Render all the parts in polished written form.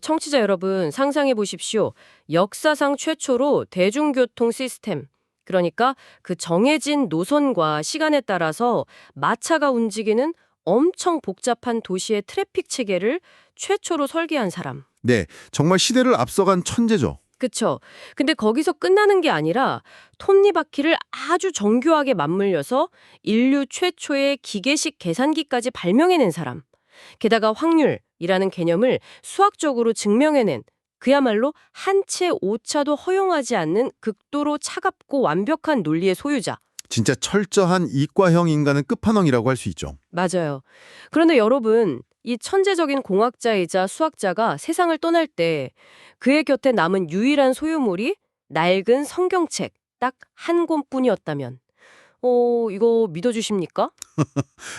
청취자 여러분, 상상해 보십시오. 역사상 최초로 대중교통 시스템, 그러니까 그 정해진 노선과 시간에 따라서 마차가 움직이는 엄청 복잡한 도시의 트래픽 체계를 최초로 설계한 사람. 네, 정말 시대를 앞서간 천재죠. 그쵸? 근데 거기서 끝나는 게 아니라 톱니바퀴를 아주 정교하게 맞물려서 인류 최초의 기계식 계산기까지 발명해낸 사람. 게다가 확률이라는 개념을 수학적으로 증명해낸 그야말로 한 채 오차도 허용하지 않는 극도로 차갑고 완벽한 논리의 소유자. 진짜 철저한 이과형 인간은 끝판왕이라고 할 수 있죠. 맞아요. 그런데 여러분, 이 천재적인 공학자이자 수학자가 세상을 떠날 때 그의 곁에 남은 유일한 소유물이 낡은 성경책 딱 한 권뿐이었다면, 이거 믿어주십니까?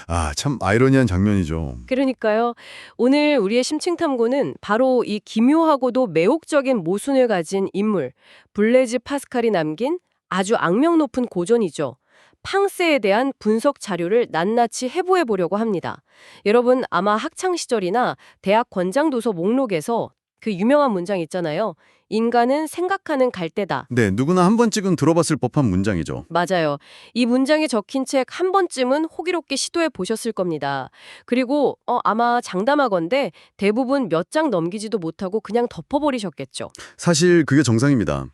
아, 참 아이러니한 장면이죠. 그러니까요. 오늘 우리의 심층탐구는 바로 이 기묘하고도 매혹적인 모순을 가진 인물, 블레즈 파스칼이 남긴 아주 악명 높은 고전이죠. 팡세에 대한 분석 자료를 낱낱이 해부해 보려고 합니다. 여러분 아마 학창 시절이나 대학 권장 도서 목록에서 그 유명한 문장 있잖아요. 인간은 생각하는 갈대다. 네, 누구나 한 번쯤은 들어봤을 법한 문장이죠. 맞아요. 이 문장에 적힌 책 한 번쯤은 호기롭게 시도해 보셨을 겁니다. 그리고 아마 장담하건대 대부분 몇 장 넘기지도 못하고 그냥 덮어버리셨겠죠. 사실 그게 정상입니다.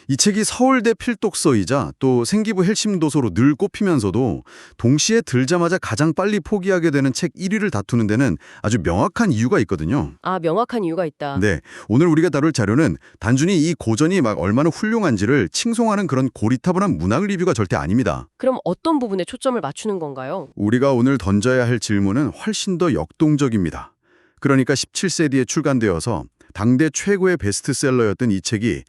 이 책이 서울대 필독서이자 또 생기부 헬심도서로 늘 꼽히면서도 동시에 들자마자 가장 빨리 포기하게 되는 책 1위를 다투는 데는 아주 명확한 이유가 있거든요. 아, 명확한 이유가 있다. 네, 오늘 우리가 다룰 자료는 단순히 이 고전이 막 얼마나 훌륭한지를 칭송하는 그런 고리타분한 문학 리뷰가 절대 아닙니다. 그럼 어떤 부분에 초점을 맞추는 건가요? 우리가 오늘 던져야 할 질문은 훨씬 더 역동적입니다. 그러니까 17세기에 출간되어서 당대 최고의 베스트셀러였던 이 책이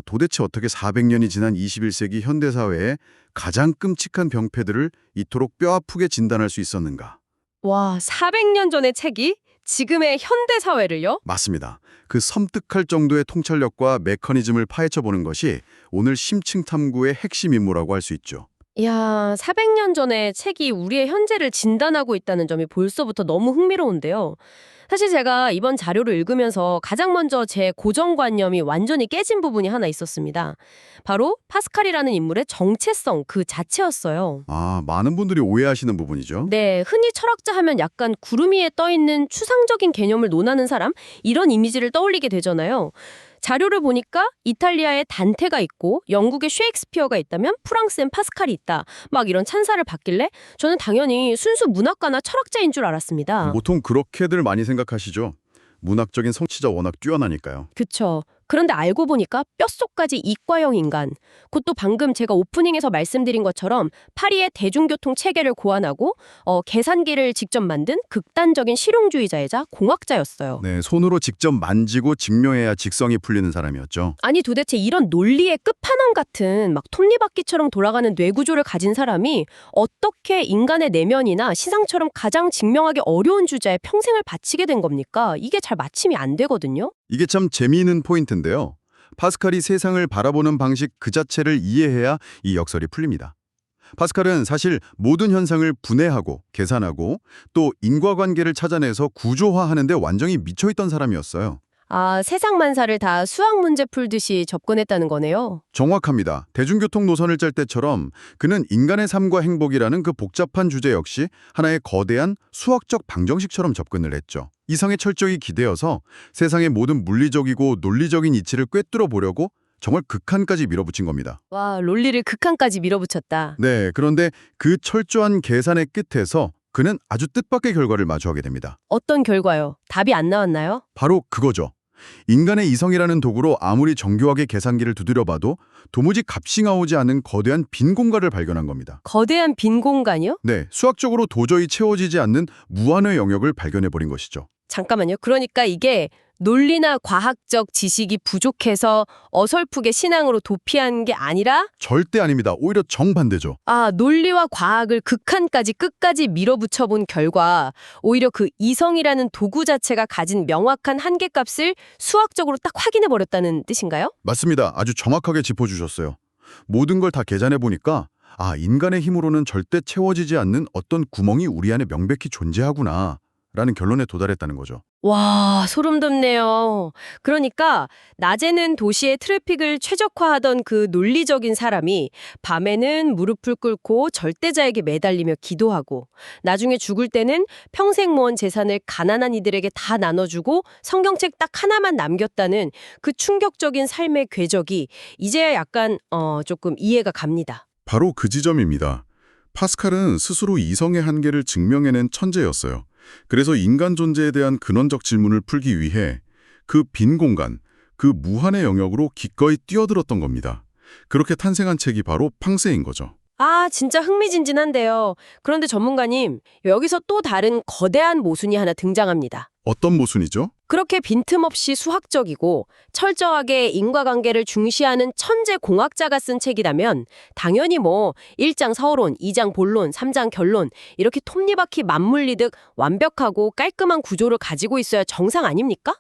도대체 어떻게 400년이 지난 21세기 현대사회에 가장 끔찍한 병폐들을 이토록 뼈아프게 진단할 수 있었는가? 와, 400년 전의 책이 지금의 현대 사회를요? 맞습니다. 그 섬뜩할 정도의 통찰력과 메커니즘을 파헤쳐보는 것이 오늘 심층탐구의 핵심 임무라고 할 수 있죠. 이야, 400년 전에 책이 우리의 현재를 진단하고 있다는 점이 벌써부터 너무 흥미로운데요. 사실 제가 이번 자료를 읽으면서 가장 먼저 제 고정관념이 완전히 깨진 부분이 하나 있었습니다. 바로 파스칼이라는 인물의 정체성 그 자체였어요. 아, 많은 분들이 오해하시는 부분이죠. 네, 흔히 철학자 하면 약간 구름 위에 떠 있는 추상적인 개념을 논하는 사람? 이런 이미지를 떠올리게 되잖아요. 자료를 보니까 이탈리아에 단테가 있고 영국에 셰익스피어가 있다면 프랑스엔 파스칼이 있다. 막 이런 찬사를 받길래 저는 당연히 순수 문학가나 철학자인 줄 알았습니다. 보통 그렇게들 많이 생각하시죠. 문학적인 성취자 워낙 뛰어나니까요. 그쵸. 그런데 알고 보니까 뼛속까지 이과형 인간. 그것도 방금 제가 오프닝에서 말씀드린 것처럼 파리의 대중교통 체계를 고안하고 계산기를 직접 만든 극단적인 실용주의자이자 공학자였어요. 네, 손으로 직접 만지고 증명해야 직성이 풀리는 사람이었죠. 아니 도대체 이런 논리의 끝판왕 같은 막 톱니바퀴처럼 돌아가는 뇌구조를 가진 사람이 어떻게 인간의 내면이나 시상처럼 가장 증명하기 어려운 주제에 평생을 바치게 된 겁니까? 이게 잘 맞춤이 안 되거든요. 이게 참 재미있는 포인트인데요. 파스칼이 세상을 바라보는 방식 그 자체를 이해해야 이 역설이 풀립니다. 파스칼은 사실 모든 현상을 분해하고 계산하고 또 인과관계를 찾아내서 구조화하는 데 완전히 미쳐있던 사람이었어요. 아, 세상 만사를 다 수학 문제 풀듯이 접근했다는 거네요. 정확합니다. 대중교통 노선을 짤 때처럼 그는 인간의 삶과 행복이라는 그 복잡한 주제 역시 하나의 거대한 수학적 방정식처럼 접근을 했죠. 이성에 철저히 기대어서 세상의 모든 물리적이고 논리적인 이치를 꿰뚫어 보려고 정말 극한까지 밀어붙인 겁니다. 와, 논리를 극한까지 밀어붙였다. 네, 그런데 그 철저한 계산의 끝에서 그는 아주 뜻밖의 결과를 마주하게 됩니다. 어떤 결과요? 답이 안 나왔나요? 바로 그거죠. 인간의 이성이라는 도구로 아무리 정교하게 계산기를 두드려봐도 도무지 값이 나오지 않는 거대한 빈 공간을 발견한 겁니다. 거대한 빈 공간이요? 네, 수학적으로 도저히 채워지지 않는 무한의 영역을 발견해버린 것이죠. 잠깐만요. 그러니까 이게 논리나 과학적 지식이 부족해서 어설프게 신앙으로 도피한 게 아니라 절대 아닙니다. 오히려 정반대죠. 논리와 과학을 극한까지 끝까지 밀어붙여본 결과 오히려 그 이성이라는 도구 자체가 가진 명확한 한계값을 수학적으로 딱 확인해버렸다는 뜻인가요? 맞습니다. 아주 정확하게 짚어주셨어요. 모든 걸 다 계산해보니까 인간의 힘으로는 절대 채워지지 않는 어떤 구멍이 우리 안에 명백히 존재하구나 라는 결론에 도달했다는 거죠. 와, 소름 돋네요. 그러니까 낮에는 도시의 트래픽을 최적화하던 그 논리적인 사람이 밤에는 무릎을 꿇고 절대자에게 매달리며 기도하고 나중에 죽을 때는 평생 모은 재산을 가난한 이들에게 다 나눠주고 성경책 딱 하나만 남겼다는 그 충격적인 삶의 궤적이 이제야 약간 조금 이해가 갑니다. 바로 그 지점입니다. 파스칼은 스스로 이성의 한계를 증명해낸 천재였어요. 그래서 인간 존재에 대한 근원적 질문을 풀기 위해 그 빈 공간, 그 무한의 영역으로 기꺼이 뛰어들었던 겁니다. 그렇게 탄생한 책이 바로 팡세인 거죠. 아, 진짜 흥미진진한데요. 그런데 전문가님, 여기서 또 다른 거대한 모순이 하나 등장합니다. 어떤 모순이죠? 그렇게 빈틈없이 수학적이고 철저하게 인과관계를 중시하는 천재 공학자가 쓴 책이라면 당연히 1장 서론, 2장 본론, 3장 결론 이렇게 톱니바퀴 맞물리듯 완벽하고 깔끔한 구조를 가지고 있어야 정상 아닙니까?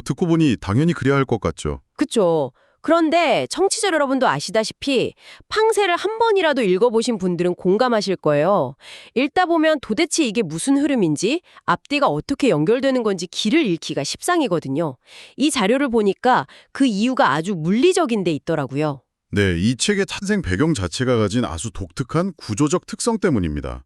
듣고 보니 당연히 그래야 할 것 같죠. 그쵸. 그런데 청취자 여러분도 아시다시피 팡세를 한 번이라도 읽어보신 분들은 공감하실 거예요. 읽다 보면 도대체 이게 무슨 흐름인지 앞뒤가 어떻게 연결되는 건지 길을 잃기가 십상이거든요. 이 자료를 보니까 그 이유가 아주 물리적인 데 있더라고요. 네, 이 책의 탄생 배경 자체가 가진 아주 독특한 구조적 특성 때문입니다.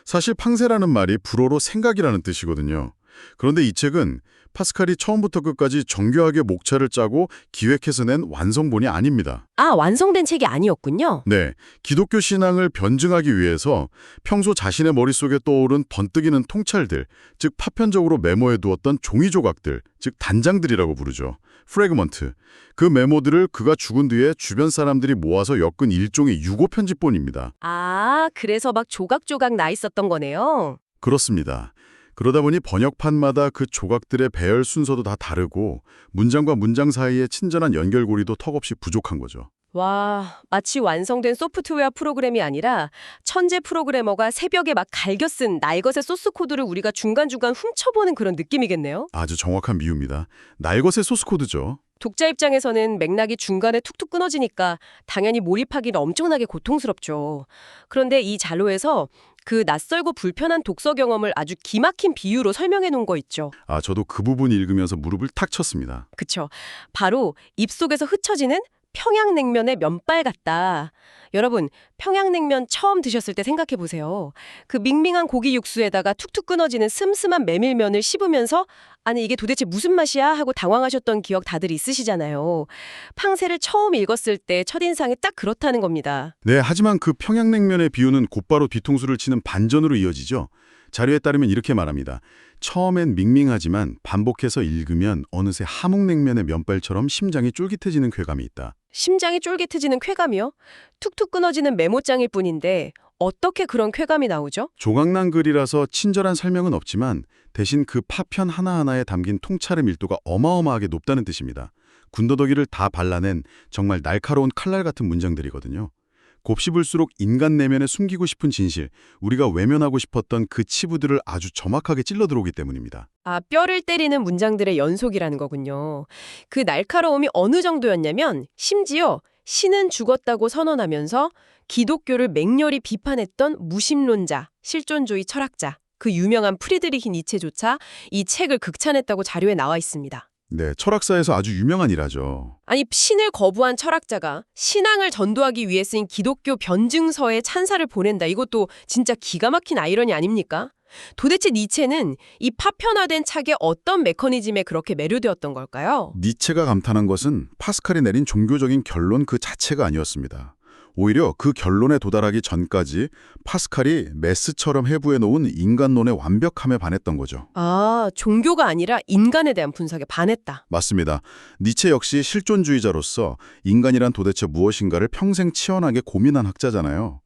사실 팡세라는 말이 불어로 생각이라는 뜻이거든요. 그런데 이 책은 파스칼이 처음부터 끝까지 정교하게 목차를 짜고 기획해서 낸 완성본이 아닙니다. 아, 완성된 책이 아니었군요. 네, 기독교 신앙을 변증하기 위해서 평소 자신의 머릿속에 떠오른 번뜩이는 통찰들, 즉 파편적으로 메모해 두었던 종이 조각들, 즉 단장들이라고 부르죠. 프래그먼트. 그 메모들을 그가 죽은 뒤에 주변 사람들이 모아서 엮은 일종의 유고 편집본입니다. 아, 그래서 막 조각조각 나 있었던 거네요. 그렇습니다. 그러다 보니 번역판마다 그 조각들의 배열 순서도 다 다르고 문장과 문장 사이의 친절한 연결고리도 턱없이 부족한 거죠. 와, 마치 완성된 소프트웨어 프로그램이 아니라 천재 프로그래머가 새벽에 막 갈겨 쓴 날것의 소스 코드를 우리가 중간중간 훔쳐보는 그런 느낌이겠네요. 아주 정확한 비유입니다. 날것의 소스 코드죠. 독자 입장에서는 맥락이 중간에 툭툭 끊어지니까 당연히 몰입하기는 엄청나게 고통스럽죠. 그런데 이 자료에서 그 낯설고 불편한 독서 경험을 아주 기막힌 비유로 설명해 놓은 거 있죠. 저도 그 부분 읽으면서 무릎을 탁 쳤습니다. 그쵸. 바로 입속에서 흩어지는 평양냉면의 면발 같다. 여러분, 평양냉면 처음 드셨을 때 생각해 보세요. 그 밍밍한 고기 육수에다가 툭툭 끊어지는 슴슴한 메밀면을 씹으면서 아니 이게 도대체 무슨 맛이야? 하고 당황하셨던 기억 다들 있으시잖아요. 팡세를 처음 읽었을 때 첫인상이 딱 그렇다는 겁니다. 네, 하지만 그 평양냉면의 비유는 곧바로 뒤통수를 치는 반전으로 이어지죠. 자료에 따르면 이렇게 말합니다. 처음엔 밍밍하지만 반복해서 읽으면 어느새 함흥냉면의 면발처럼 심장이 쫄깃해지는 쾌감이 있다. 심장이 쫄깃해지는 쾌감이요? 툭툭 끊어지는 메모장일 뿐인데 어떻게 그런 쾌감이 나오죠? 조각난 글이라서 친절한 설명은 없지만 대신 그 파편 하나하나에 담긴 통찰의 밀도가 어마어마하게 높다는 뜻입니다. 군더더기를 다 발라낸 정말 날카로운 칼날 같은 문장들이거든요. 곱씹을수록 인간 내면에 숨기고 싶은 진실, 우리가 외면하고 싶었던 그 치부들을 아주 정확하게 찔러 들어오기 때문입니다. 아, 뼈를 때리는 문장들의 연속이라는 거군요. 그 날카로움이 어느 정도였냐면 심지어 신은 죽었다고 선언하면서 기독교를 맹렬히 비판했던 무신론자, 실존주의 철학자, 그 유명한 프리드리히 니체조차 이 책을 극찬했다고 자료에 나와 있습니다. 네, 철학사에서 아주 유명한 일화죠. 아니, 신을 거부한 철학자가 신앙을 전도하기 위해 쓴 기독교 변증서에 찬사를 보낸다. 이것도 진짜 기가 막힌 아이러니 아닙니까? 도대체 니체는 이 파편화된 책의 어떤 메커니즘에 그렇게 매료되었던 걸까요? 니체가 감탄한 것은 파스칼이 내린 종교적인 결론 그 자체가 아니었습니다. 오히려 그 결론에 도달하기 전까지 파스칼이 메스처럼 해부해 놓은 인간론의 완벽함에 반했던 거죠. 아, 종교가 아니라 인간에 대한 분석에 반했다. 맞습니다. 니체 역시 실존주의자로서 인간이란 도대체 무엇인가를 평생 치열하게 고민한 학자잖아요.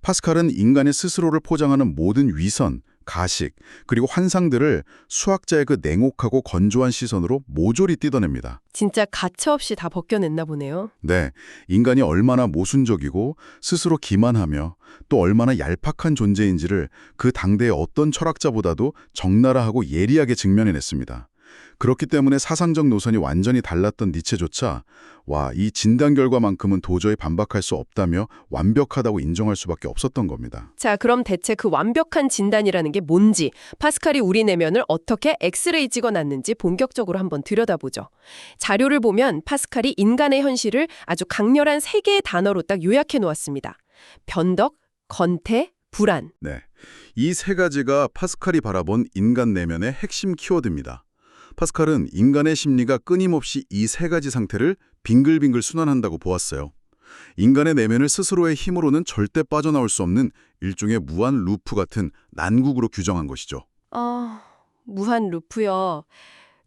파스칼은 인간의 스스로를 포장하는 모든 위선, 가식, 그리고 환상들을 수학자의 그 냉혹하고 건조한 시선으로 모조리 뜯어냅니다. 진짜 가차없이 다 벗겨냈나 보네요. 네, 인간이 얼마나 모순적이고 스스로 기만하며 또 얼마나 얄팍한 존재인지를 그 당대의 어떤 철학자보다도 적나라하고 예리하게 증명해냈습니다. 그렇기 때문에 사상적 노선이 완전히 달랐던 니체조차 와, 이 진단 결과만큼은 도저히 반박할 수 없다며 완벽하다고 인정할 수밖에 없었던 겁니다. 자, 그럼 대체 그 완벽한 진단이라는 게 뭔지, 파스칼이 우리 내면을 어떻게 엑스레이 찍어놨는지 본격적으로 한번 들여다보죠. 자료를 보면 파스칼이 인간의 현실을 아주 강렬한 세 개의 단어로 딱 요약해 놓았습니다. 변덕, 건태, 불안. 네, 이 세 가지가 파스칼이 바라본 인간 내면의 핵심 키워드입니다. 파스칼은 인간의 심리가 끊임없이 이 세 가지 상태를 빙글빙글 순환한다고 보았어요. 인간의 내면을 스스로의 힘으로는 절대 빠져나올 수 없는 일종의 무한 루프 같은 난국으로 규정한 것이죠. 무한 루프요.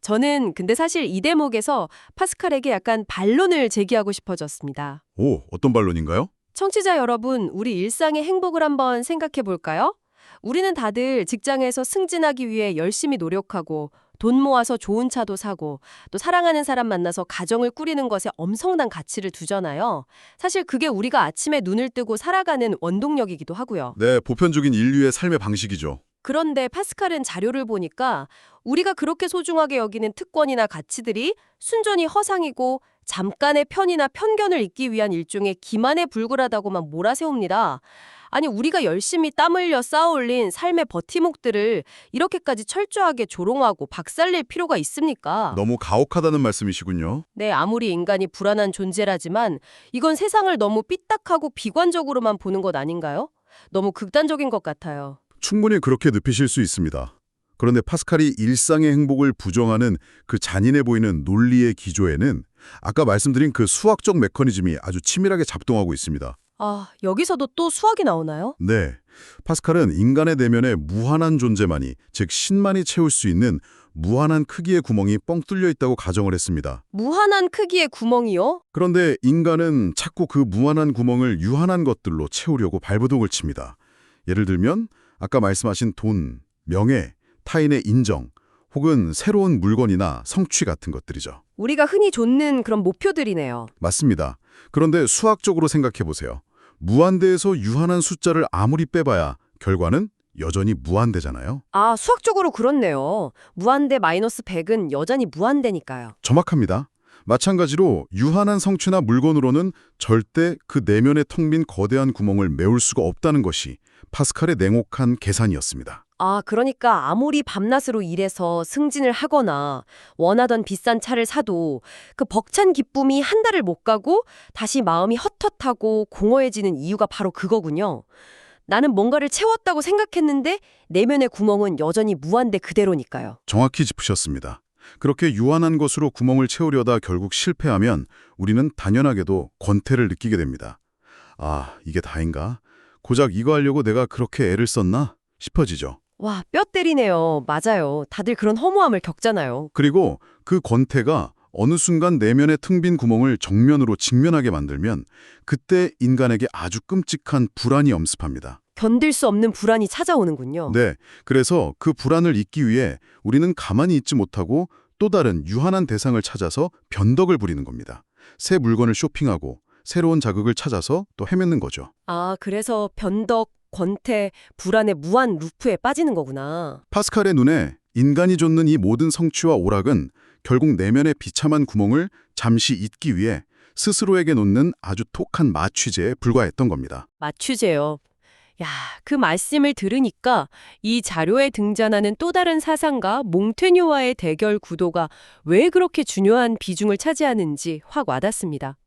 저는 근데 사실 이 대목에서 파스칼에게 약간 반론을 제기하고 싶어졌습니다. 오, 어떤 반론인가요? 청취자 여러분, 우리 일상의 행복을 한번 생각해 볼까요? 우리는 다들 직장에서 승진하기 위해 열심히 노력하고 돈 모아서 좋은 차도 사고 또 사랑하는 사람 만나서 가정을 꾸리는 것에 엄청난 가치를 두잖아요. 사실 그게 우리가 아침에 눈을 뜨고 살아가는 원동력이기도 하고요. 네, 보편적인 인류의 삶의 방식이죠. 그런데 파스칼은 자료를 보니까 우리가 그렇게 소중하게 여기는 특권이나 가치들이 순전히 허상이고 잠깐의 편이나 편견을 잇기 위한 일종의 기만에 불과하다고만 몰아세웁니다. 아니, 우리가 열심히 땀 흘려 쌓아올린 삶의 버팀목들을 이렇게까지 철저하게 조롱하고 박살낼 필요가 있습니까? 너무 가혹하다는 말씀이시군요. 네, 아무리 인간이 불안한 존재라지만 이건 세상을 너무 삐딱하고 비관적으로만 보는 것 아닌가요? 너무 극단적인 것 같아요. 충분히 그렇게 느끼실 수 있습니다. 그런데 파스칼이 일상의 행복을 부정하는 그 잔인해 보이는 논리의 기조에는 아까 말씀드린 그 수학적 메커니즘이 아주 치밀하게 작동하고 있습니다. 여기서도 또 수학이 나오나요? 네, 파스칼은 인간의 내면에 무한한 존재만이, 즉 신만이 채울 수 있는 무한한 크기의 구멍이 뻥 뚫려 있다고 가정을 했습니다. 무한한 크기의 구멍이요? 그런데 인간은 자꾸 그 무한한 구멍을 유한한 것들로 채우려고 발버둥을 칩니다. 예를 들면 아까 말씀하신 돈, 명예, 타인의 인정, 혹은 새로운 물건이나 성취 같은 것들이죠. 우리가 흔히 좇는 그런 목표들이네요. 맞습니다. 그런데 수학적으로 생각해 보세요. 무한대에서 유한한 숫자를 아무리 빼봐야 결과는 여전히 무한대잖아요. 수학적으로 그렇네요. 무한대 마이너스 100은 여전히 무한대니까요. 정확합니다. 마찬가지로 유한한 성취나 물건으로는 절대 그 내면에 텅 빈 거대한 구멍을 메울 수가 없다는 것이 파스칼의 냉혹한 계산이었습니다. 그러니까 아무리 밤낮으로 일해서 승진을 하거나 원하던 비싼 차를 사도 그 벅찬 기쁨이 한 달을 못 가고 다시 마음이 헛헛하고 공허해지는 이유가 바로 그거군요. 나는 뭔가를 채웠다고 생각했는데 내면의 구멍은 여전히 무한대 그대로니까요. 정확히 짚으셨습니다. 그렇게 유한한 것으로 구멍을 채우려다 결국 실패하면 우리는 당연하게도 권태를 느끼게 됩니다. 이게 다인가? 고작 이거 하려고 내가 그렇게 애를 썼나? 싶어지죠. 와, 뼈 때리네요. 맞아요. 다들 그런 허무함을 겪잖아요. 그리고 그 권태가 어느 순간 내면의 텅 빈 구멍을 정면으로 직면하게 만들면 그때 인간에게 아주 끔찍한 불안이 엄습합니다. 견딜 수 없는 불안이 찾아오는군요. 네, 그래서 그 불안을 잊기 위해 우리는 가만히 있지 못하고 또 다른 유한한 대상을 찾아서 변덕을 부리는 겁니다. 새 물건을 쇼핑하고 새로운 자극을 찾아서 또 헤매는 거죠. 그래서 변덕, 권태, 불안의 무한 루프에 빠지는 거구나. 파스칼의 눈에 인간이 좇는 이 모든 성취와 오락은 결국 내면의 비참한 구멍을 잠시 잊기 위해 스스로에게 놓는 아주 독한 마취제에 불과했던 겁니다. 마취제요. 야, 그 말씀을 들으니까 이 자료에 등장하는 또 다른 사상가 몽테뉴와의 대결 구도가 왜 그렇게 중요한 비중을 차지하는지 확 와닿습니다.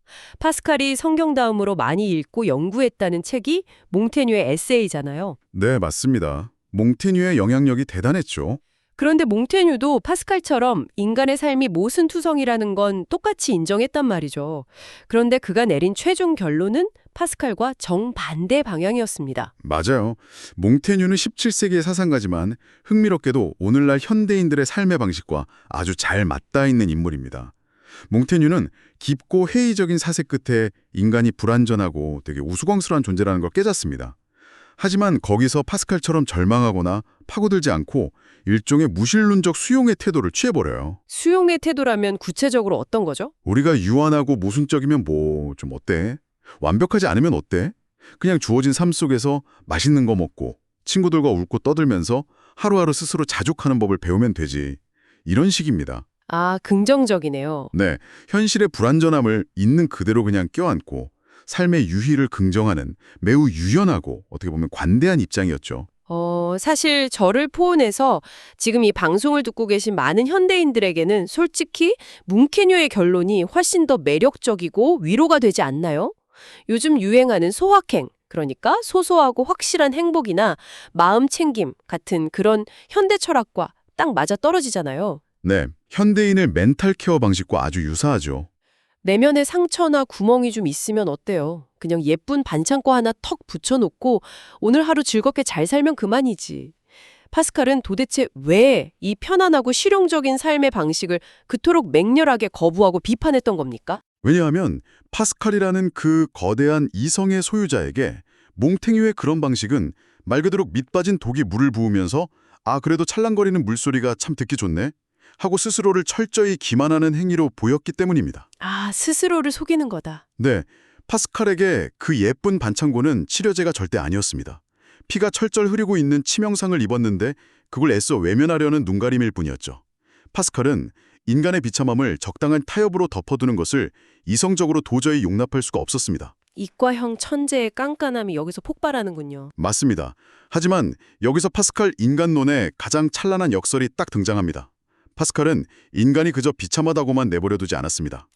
파스칼이 성경 다음으로 많이 읽고 연구했다는 책이 몽테뉴의 에세이잖아요. 네, 맞습니다. 몽테뉴의 영향력이 대단했죠. 그런데 몽테뉴도 파스칼처럼 인간의 삶이 모순투성이라는 건 똑같이 인정했단 말이죠. 그런데 그가 내린 최종 결론은 파스칼과 정반대 방향이었습니다. 맞아요. 몽테뉴는 17세기의 사상가지만 흥미롭게도 오늘날 현대인들의 삶의 방식과 아주 잘 맞닿아 있는 인물입니다. 몽테뉴는 깊고 회의적인 사색 끝에 인간이 불완전하고 되게 우스꽝스러운 존재라는 걸 깨닫습니다. 하지만 거기서 파스칼처럼 절망하거나 파고들지 않고 일종의 무신론적 수용의 태도를 취해버려요. 수용의 태도라면 구체적으로 어떤 거죠? 우리가 유한하고 모순적이면 뭐 좀 어때? 완벽하지 않으면 어때? 그냥 주어진 삶 속에서 맛있는 거 먹고 친구들과 웃고 떠들면서 하루하루 스스로 자족하는 법을 배우면 되지. 이런 식입니다. 아, 긍정적이네요. 네, 현실의 불완전함을 있는 그대로 그냥 껴안고 삶의 유희를 긍정하는 매우 유연하고 어떻게 보면 관대한 입장이었죠. 사실 저를 포함해서 지금 이 방송을 듣고 계신 많은 현대인들에게는 솔직히 문케뇨의 결론이 훨씬 더 매력적이고 위로가 되지 않나요? 요즘 유행하는 소확행, 그러니까 소소하고 확실한 행복이나 마음 챙김 같은 그런 현대 철학과 딱 맞아 떨어지잖아요. 네, 현대인의 멘탈 케어 방식과 아주 유사하죠. 내면에 상처나 구멍이 좀 있으면 어때요? 그냥 예쁜 반창고 하나 턱 붙여놓고 오늘 하루 즐겁게 잘 살면 그만이지. 파스칼은 도대체 왜 이 편안하고 실용적인 삶의 방식을 그토록 맹렬하게 거부하고 비판했던 겁니까? 왜냐하면 파스칼이라는 그 거대한 이성의 소유자에게 몽탱유의 그런 방식은 말 그대로 밑 빠진 독이 물을 부으면서 아 그래도 찰랑거리는 물소리가 참 듣기 좋네 하고 스스로를 철저히 기만하는 행위로 보였기 때문입니다. 아, 스스로를 속이는 거다. 네, 파스칼에게 그 예쁜 반창고는 치료제가 절대 아니었습니다. 피가 철철 흐르고 있는 치명상을 입었는데 그걸 애써 외면하려는 눈가림일 뿐이었죠. 파스칼은 인간의 비참함을 적당한 타협으로 덮어두는 것을 이성적으로 도저히 용납할 수가 없었습니다. 이과형 천재의 깐깐함이 여기서 폭발하는군요. 맞습니다. 하지만 여기서 파스칼 인간론의 가장 찬란한 역설이 딱 등장합니다. 파스칼은 인간이 그저 비참하다고만 내버려두지 않았습니다.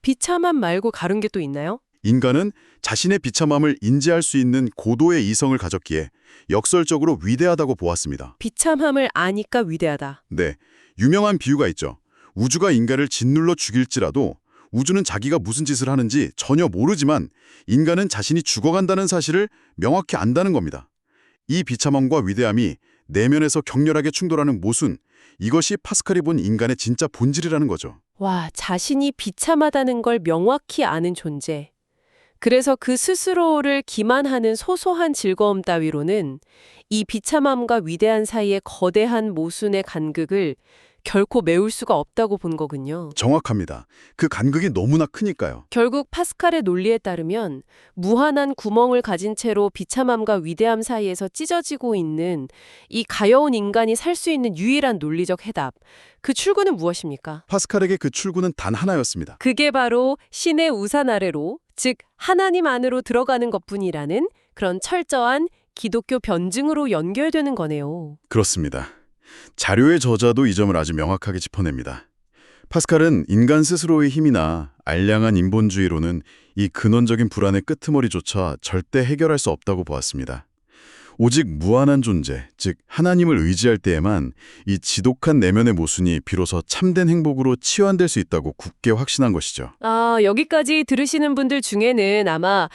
비참함 말고 다른 게 또 있나요? 인간은 자신의 비참함을 인지할 수 있는 고도의 이성을 가졌기에 역설적으로 위대하다고 보았습니다. 비참함을 아니까 위대하다. 네, 유명한 비유가 있죠. 우주가 인간을 짓눌러 죽일지라도 우주는 자기가 무슨 짓을 하는지 전혀 모르지만 인간은 자신이 죽어간다는 사실을 명확히 안다는 겁니다. 이 비참함과 위대함이 내면에서 격렬하게 충돌하는 모순, 이것이 파스칼이 본 인간의 진짜 본질이라는 거죠. 와, 자신이 비참하다는 걸 명확히 아는 존재. 그래서 그 스스로를 기만하는 소소한 즐거움 따위로는 이 비참함과 위대한 사이의 거대한 모순의 간극을 결코 메울 수가 없다고 본 거군요. 정확합니다. 그 간극이 너무나 크니까요. 결국 파스칼의 논리에 따르면 무한한 구멍을 가진 채로 비참함과 위대함 사이에서 찢어지고 있는 이 가여운 인간이 살 수 있는 유일한 논리적 해답. 그 출구는 무엇입니까? 파스칼에게 그 출구는 단 하나였습니다. 그게 바로 신의 우산 아래로, 즉 하나님 안으로 들어가는 것뿐이라는 그런 철저한 기독교 변증으로 연결되는 거네요. 그렇습니다. 자료의 저자도 이 점을 아주 명확하게 짚어냅니다. 파스칼은 인간 스스로의 힘이나 알량한 인본주의로는 이 근원적인 불안의 끄트머리조차 절대 해결할 수 없다고 보았습니다. 오직 무한한 존재, 즉 하나님을 의지할 때에만 이 지독한 내면의 모순이 비로소 참된 행복으로 치환될 수 있다고 굳게 확신한 것이죠. 여기까지 들으시는 분들 중에는 아마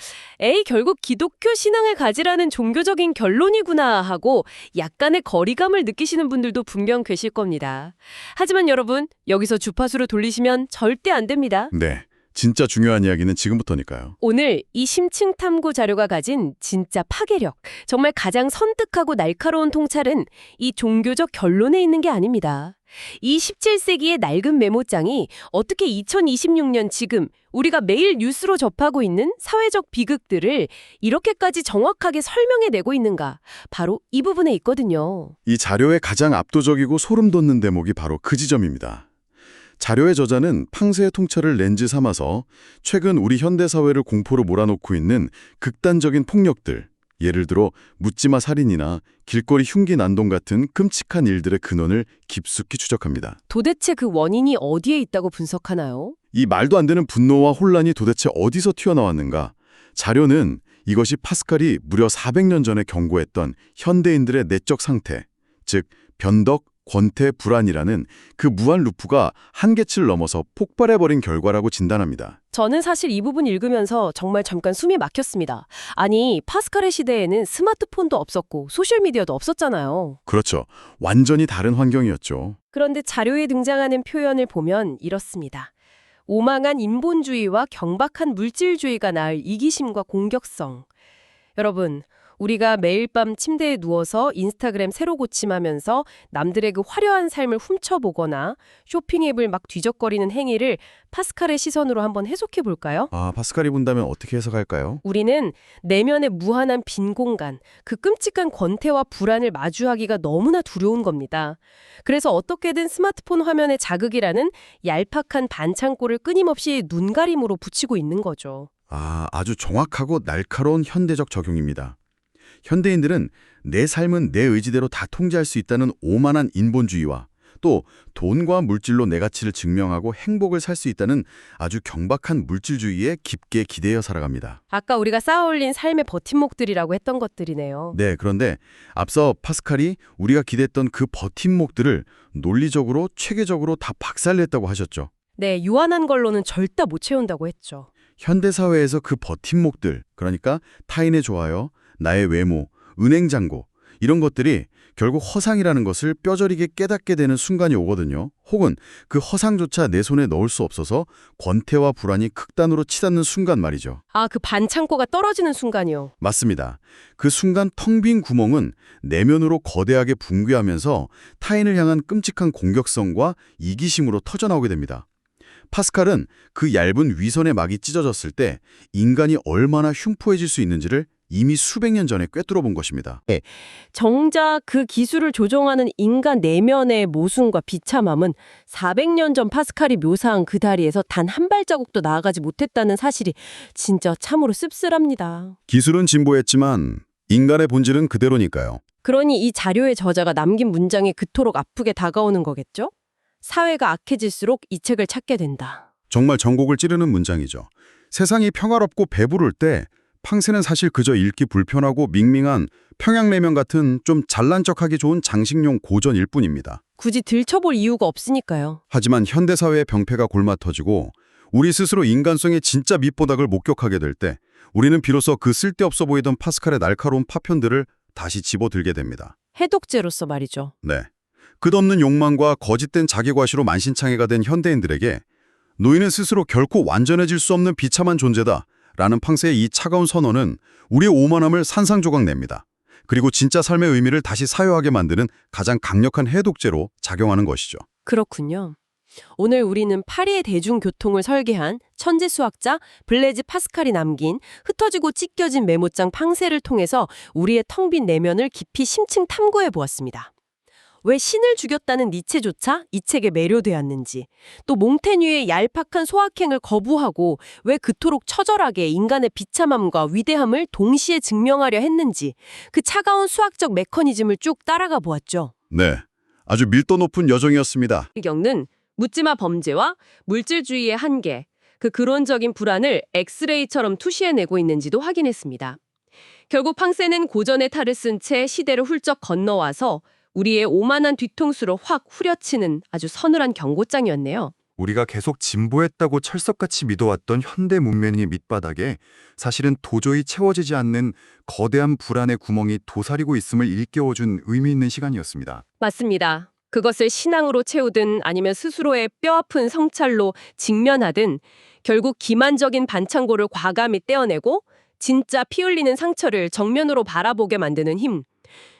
결국 기독교 신앙을 가지라는 종교적인 결론이구나 하고 약간의 거리감을 느끼시는 분들도 분명 계실 겁니다. 하지만 여러분, 여기서 주파수를 돌리시면 절대 안 됩니다. 네, 진짜 중요한 이야기는 지금부터니까요. 오늘 이 심층 탐구 자료가 가진 진짜 파괴력, 정말 가장 선득하고 날카로운 통찰은 이 종교적 결론에 있는 게 아닙니다. 이 17세기의 낡은 메모장이 어떻게 2026년 지금 우리가 매일 뉴스로 접하고 있는 사회적 비극들을 이렇게까지 정확하게 설명해내고 있는가, 바로 이 부분에 있거든요. 이 자료의 가장 압도적이고 소름 돋는 대목이 바로 그 지점입니다. 자료의 저자는 팡세의 통찰을 렌즈 삼아서 최근 우리 현대사회를 공포로 몰아넣고 있는 극단적인 폭력들, 예를 들어 묻지마 살인이나 길거리 흉기 난동 같은 끔찍한 일들의 근원을 깊숙이 추적합니다. 도대체 그 원인이 어디에 있다고 분석하나요? 이 말도 안 되는 분노와 혼란이 도대체 어디서 튀어나왔는가? 자료는 이것이 파스칼이 무려 400년 전에 경고했던 현대인들의 내적 상태, 즉 변덕, 권태, 불안이라는 그 무한 루프가 한계치를 넘어서 폭발해버린 결과라고 진단합니다. 저는 사실 이 부분 읽으면서 정말 잠깐 숨이 막혔습니다. 아니, 파스칼의 시대에는 스마트폰도 없었고 소셜미디어도 없었잖아요. 그렇죠. 완전히 다른 환경이었죠. 그런데 자료에 등장하는 표현을 보면 이렇습니다. 오망한 인본주의와 경박한 물질주의가 낳을 이기심과 공격성. 여러분, 우리가 매일 밤 침대에 누워서 인스타그램 새로 고침하면서 남들의 그 화려한 삶을 훔쳐보거나 쇼핑 앱을 막 뒤적거리는 행위를 파스칼의 시선으로 한번 해석해 볼까요? 아, 파스칼이 본다면 어떻게 해석할까요? 우리는 내면의 무한한 빈 공간, 그 끔찍한 권태와 불안을 마주하기가 너무나 두려운 겁니다. 그래서 어떻게든 스마트폰 화면에 자극이라는 얄팍한 반창고를 끊임없이 눈가림으로 붙이고 있는 거죠. 아, 아주 정확하고 날카로운 현대적 적용입니다. 현대인들은 내 삶은 내 의지대로 다 통제할 수 있다는 오만한 인본주의와 또 돈과 물질로 내 가치를 증명하고 행복을 살 수 있다는 아주 경박한 물질주의에 깊게 기대어 살아갑니다. 아까 우리가 쌓아올린 삶의 버팀목들이라고 했던 것들이네요. 네, 그런데 앞서 파스칼이 우리가 기대했던 그 버팀목들을 논리적으로, 체계적으로 다 박살냈다고 하셨죠. 네, 요한한 걸로는 절대 못 채운다고 했죠. 현대사회에서 그 버팀목들, 그러니까 타인의 좋아요, 나의 외모, 은행잔고 이런 것들이 결국 허상이라는 것을 뼈저리게 깨닫게 되는 순간이 오거든요. 혹은 그 허상조차 내 손에 넣을 수 없어서 권태와 불안이 극단으로 치닫는 순간 말이죠. 아, 그 반창고가 떨어지는 순간이요. 맞습니다. 그 순간 텅 빈 구멍은 내면으로 거대하게 붕괴하면서 타인을 향한 끔찍한 공격성과 이기심으로 터져나오게 됩니다. 파스칼은 그 얇은 위선의 막이 찢어졌을 때 인간이 얼마나 흉포해질 수 있는지를 이미 수백 년 전에 꿰뚫어 본 것입니다. 정작 그 기술을 조종하는 인간 내면의 모순과 비참함은 400년 전 파스칼이 묘사한 그 다리에서 단 한 발자국도 나아가지 못했다는 사실이 진짜 참으로 씁쓸합니다. 기술은 진보했지만 인간의 본질은 그대로니까요. 그러니 이 자료의 저자가 남긴 문장이 그토록 아프게 다가오는 거겠죠? 사회가 악해질수록 이 책을 찾게 된다. 정말 전곡을 찌르는 문장이죠. 세상이 평화롭고 배부를 때 팡세는 사실 그저 읽기 불편하고 밍밍한 평양냉면 같은 좀 잘난 척하기 좋은 장식용 고전일 뿐입니다. 굳이 들춰볼 이유가 없으니까요. 하지만 현대사회의 병폐가 골마터지고 우리 스스로 인간성의 진짜 밑바닥을 목격하게 될 때 우리는 비로소 그 쓸데없어 보이던 파스칼의 날카로운 파편들을 다시 집어들게 됩니다. 해독제로서 말이죠. 네. 끝없는 욕망과 거짓된 자기과시로 만신창이가 된 현대인들에게 노인은 스스로 결코 완전해질 수 없는 비참한 존재다 라는 팡세의 이 차가운 선언은 우리의 오만함을 산산조각냅니다. 그리고 진짜 삶의 의미를 다시 사유하게 만드는 가장 강력한 해독제로 작용하는 것이죠. 그렇군요. 오늘 우리는 파리의 대중교통을 설계한 천재 수학자 블레즈 파스칼이 남긴 흩어지고 찢겨진 메모장 팡세를 통해서 우리의 텅 빈 내면을 깊이 심층 탐구해 보았습니다. 왜 신을 죽였다는 니체조차 이 책에 매료되었는지, 또 몽테뉴의 얄팍한 소확행을 거부하고 왜 그토록 처절하게 인간의 비참함과 위대함을 동시에 증명하려 했는지, 그 차가운 수학적 메커니즘을 쭉 따라가 보았죠. 네, 아주 밀도 높은 여정이었습니다. 겪는 묻지마 범죄와 물질주의의 한계, 그 근원적인 불안을 엑스레이처럼 투시해내고 있는지도 확인했습니다. 결국 팡세는 고전의 탈을 쓴 채 시대를 훌쩍 건너와서 우리의 오만한 뒤통수로 확 후려치는 아주 서늘한 경고장이었네요. 우리가 계속 진보했다고 철석같이 믿어왔던 현대 문명의 밑바닥에 사실은 도저히 채워지지 않는 거대한 불안의 구멍이 도사리고 있음을 일깨워준 의미 있는 시간이었습니다. 맞습니다. 그것을 신앙으로 채우든 아니면 스스로의 뼈아픈 성찰로 직면하든 결국 기만적인 반창고를 과감히 떼어내고 진짜 피 흘리는 상처를 정면으로 바라보게 만드는 힘.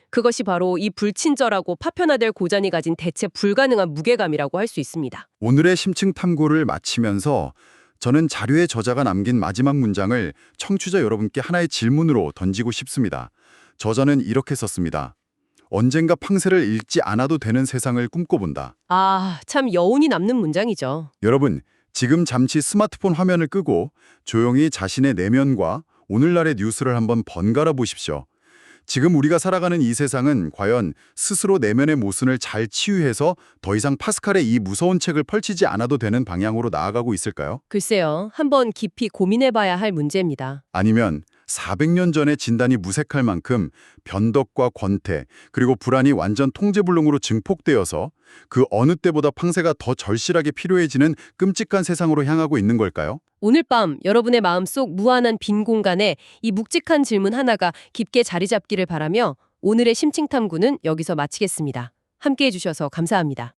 그것이 바로 이 불친절하고 파편화될 고전이 가진 대체 불가능한 무게감이라고 할 수 있습니다. 오늘의 심층 탐구를 마치면서 저는 자료의 저자가 남긴 마지막 문장을 청취자 여러분께 하나의 질문으로 던지고 싶습니다. 저자는 이렇게 썼습니다. 언젠가 팡세를 읽지 않아도 되는 세상을 꿈꿔본다. 아, 참 여운이 남는 문장이죠. 여러분, 지금 잠시 스마트폰 화면을 끄고 조용히 자신의 내면과 오늘날의 뉴스를 한번 번갈아 보십시오. 지금 우리가 살아가는 이 세상은 과연 스스로 내면의 모순을 잘 치유해서 더 이상 파스칼의 이 무서운 책을 펼치지 않아도 되는 방향으로 나아가고 있을까요? 글쎄요, 한번 깊이 고민해봐야 할 문제입니다. 아니면 400년 전의 진단이 무색할 만큼 변덕과 권태 그리고 불안이 완전 통제불능으로 증폭되어서 그 어느 때보다 팡세가 더 절실하게 필요해지는 끔찍한 세상으로 향하고 있는 걸까요? 오늘 밤 여러분의 마음속 무한한 빈 공간에 이 묵직한 질문 하나가 깊게 자리 잡기를 바라며 오늘의 심층 탐구는 여기서 마치겠습니다. 함께해 주셔서 감사합니다.